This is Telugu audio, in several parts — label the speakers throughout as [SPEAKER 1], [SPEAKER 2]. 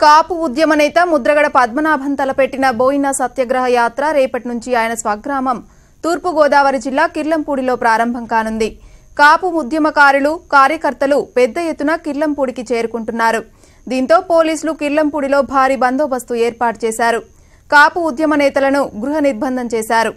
[SPEAKER 1] కాపు ఉద్యమ నేత ముద్రగడ పద్మనాభం తలపెట్టిన బోయిన సత్యాగ్రహ యాత్ర రేపటి నుంచి ఆయన స్వగ్రామం తూర్పు గోదావరి జిల్లా కిర్లంపూడిలో ప్రారంభం కానుంది. కాపు ఉద్యమకారులు కార్యకర్తలు పెద్ద ఎత్తున కిర్లంపూడికి చేరుకుంటున్నారు. దీంతో పోలీసులు కిర్లంపూడిలో భారీ బందోబస్తు ఏర్పాటు చేశారు. కాపు ఉద్యమ నేతలను గృహ నిర్బంధం చేశారు.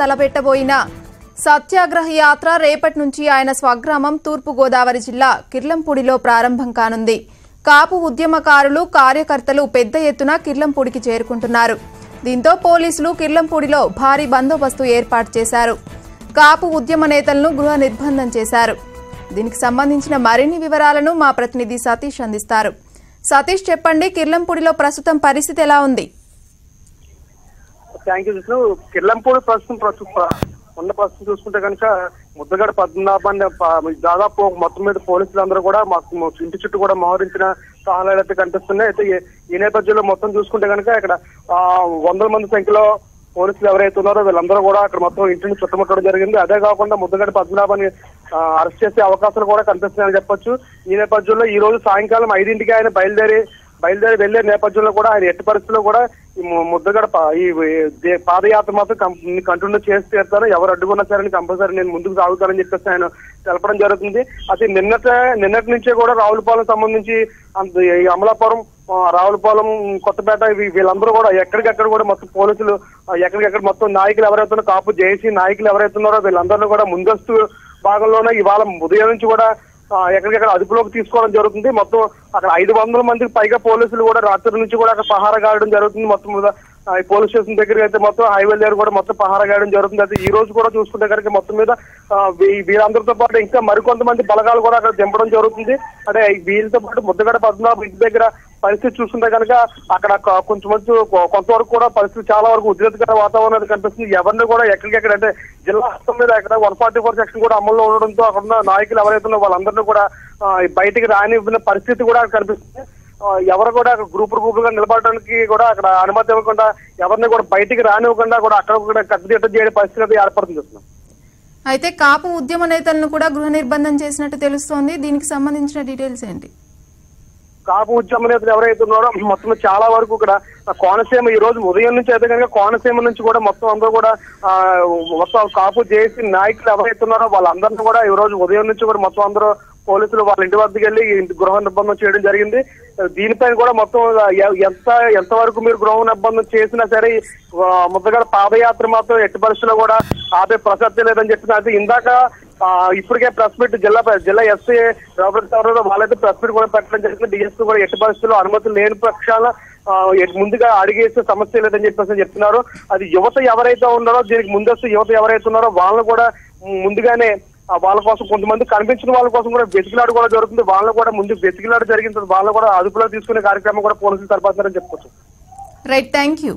[SPEAKER 1] తలపెట్టబోయిన సత్యాగ్రహ యాత్ర రేపటి నుంచి ఆయన స్వగ్రామం తూర్పు గోదావరి జిల్లా కిర్లంపూడిలో ప్రారంభం కానుంది. కాపు ఉద్యమకారులు కార్యకర్తలు పెద్ద ఎత్తున కిర్లంపూడికి చేరుకుంటున్నారు. దీంతో పోలీసులు కిర్లంపూడిలో భారీ బందోబస్తు ఏర్పాటు చేశారు. కాపు ఉద్యమ నేతలను గృహ నిర్బంధం చేశారు. దీనికి సంబంధించిన మరిన్ని వివరాలను మా ప్రతినిధి సతీష్ అందిస్తారు. సతీష్, చెప్పండి, కిర్లంపూడిలో ప్రస్తుతం పరిస్థితి ఎలా ఉంది?
[SPEAKER 2] Thank you Vishnu. కిర్లంపూడి ఉన్న ప్రస్తుతం చూసుకుంటే కనుక ముద్రగడ పద్మనాభాన్ని దాదాపు మొత్తం మీద పోలీసులందరూ కూడా మాకు ఇంటి చుట్టూ కూడా మోహరించిన సహాయాలు అయితే కనిపిస్తున్నాయి. అయితే ఈ నేపథ్యంలో మొత్తం చూసుకుంటే కనుక ఇక్కడ వందల మంది సంఖ్యలో పోలీసులు ఎవరైతే ఉన్నారో వీళ్ళందరూ కూడా అక్కడ మొత్తం ఇంటిని చుట్టుముట్టడం జరిగింది. అదే కాకుండా ముద్రగడ పద్మనాభాన్ని అరెస్ట్ చేసే అవకాశాలు కూడా కనిపిస్తున్నాయని చెప్పొచ్చు. ఈ నేపథ్యంలో ఈ రోజు సాయంకాలం 5ంటికి ఆయన బయలుదేరి వెళ్లే నేపథ్యంలో కూడా ఆయన ఎట్టి పరిస్థితుల్లో కూడా ఈ ముద్రగడ ఈ పాదయాత్ర మాత్రం కంటిన్యూ చేసి తీరుతారు. ఎవరు అడ్డుకున్నా సరే కంపల్సరీ నేను ముందుకు సాగుతానని చెప్పేసి ఆయన తెలపడం జరుగుతుంది. అయితే నిన్నటి నుంచే కూడా రావులపాలెం సంబంధించి అమలాపురం, రావులపాలెం, కొత్తపేట వీళ్ళందరూ కూడా ఎక్కడికెక్కడ కూడా మొత్తం పోలీసులు ఎక్కడికెక్కడ మొత్తం నాయకులు ఎవరైతున్నారో కాపు జేఏసీ నాయకులు ఎవరైతున్నారో వీళ్ళందరినీ కూడా ముందస్తు భాగంలోనే ఇవాళ ఉదయం నుంచి కూడా ఎక్కడికెక్కడ అదుపులోకి తీసుకోవడం జరుగుతుంది. మొత్తం అక్కడ 500 మందికి పైగా పోలీసులు కూడా రాత్రి నుంచి కూడా అక్కడ పహారా గాయడం జరుగుతుంది. మొత్తం పోలీస్ స్టేషన్ దగ్గర అయితే మొత్తం హైవే దగ్గర కూడా మొత్తం పహారా గాయడం జరుగుతుంది. అయితే ఈ రోజు కూడా చూసుకుంటే కనుక మొత్తం మీద వీళ్ళందరితో పాటు ఇంకా మరికొంతమంది బలగాలు కూడా అక్కడ దింపడం జరుగుతుంది. అంటే వీళ్ళతో పాటు ముద్రగడ పద్మనాభం ఇంటి దగ్గర పరిస్థితి చూస్తుంటే కనుక అక్కడ కొంతవరకు కూడా పరిస్థితి చాలా వరకు ఉద్రిక్తకర వాతావరణం కనిపిస్తుంది. ఎవరిని కూడా ఎక్కడికెక్కడ అంటే జిల్లా మొత్తం మీద అక్కడ 144 సెక్షన్ కూడా అమల్లో ఉండడంతో అక్కడ ఉన్న నాయకులు ఎవరైతే వాళ్ళందరినీ కూడా బయటికి రానివ్వని పరిస్థితి కూడా కనిపిస్తుంది. ఎవరు కూడా గ్రూపులుగా నిలబడడానికి కూడా అక్కడ అనుమతి ఇవ్వకుండా ఎవరిని కూడా బయటికి రానివ్వకుండా కూడా అక్కడ కూడా కట్టుదిట్టం చేయడం పరిస్థితి ఏర్పడుతుంది.
[SPEAKER 1] అయితే కాపు ఉద్యమ నేతలను కూడా గృహ నిర్బంధం చేసినట్టు తెలుస్తోంది. దీనికి సంబంధించిన డీటెయిల్స్ ఏంటి?
[SPEAKER 2] కాపు ఉద్యమ నేతలు ఎవరైతే ఉన్నారో మొత్తం చాలా వరకు ఇక్కడ కోనసీమ ఈ రోజు ఉదయం నుంచి అయితే కనుక కోనసీమ నుంచి కూడా మొత్తం అందరూ కూడా మొత్తం కాపు జేఏసీ నాయకులు ఎవరైతే ఉన్నారో వాళ్ళందరినీ కూడా ఈ రోజు ఉదయం నుంచి కూడా మొత్తం అందరూ పోలీసులు వాళ్ళ ఇంటి వద్దకు వెళ్ళి గృహ నిర్బంధం చేయడం జరిగింది. దీనిపైన కూడా మొత్తం ఎంతవరకు మీరు గృహ నిర్బంధం చేసినా సరే ముద్రగడ పాదయాత్ర మాత్రం ఎట్టి పరిస్థితుల్లో కూడా ఆపే ప్రసక్తి లేదని చెప్పిన. అయితే ఇందాక ఇప్పటికే ప్రెస్ మీట్ జిల్లా ఎస్సీ వాళ్ళైతే ప్రెస్ మీట్ కూడా పెట్టడం జరిగింది. డిఎస్పీ కూడా ఎట్టి పరిస్థితుల్లో అనుమతి లేని పక్షాన ముందుగా అడిగేసే సమస్య లేదని చెప్పేసి చెప్తున్నారు. అది యువత ఎవరైతే ఉన్నారో దీనికి ముందస్తు యువత ఎవరైతే ఉన్నారో వాళ్ళని కూడా ముందుగానే వాళ్ళ కోసం కొంతమంది కనిపించిన వాళ్ళ కోసం కూడా వెతికిలాడు కూడా జరుగుతుంది. వాళ్ళని కూడా ముందు వెతికిలాడు జరిగిన తర్వాత వాళ్ళని కూడా అదుపులో తీసుకునే కార్యక్రమం కూడా పోలీసులు సరిపోతారని చెప్పుకోవచ్చు.
[SPEAKER 1] Right, thank you.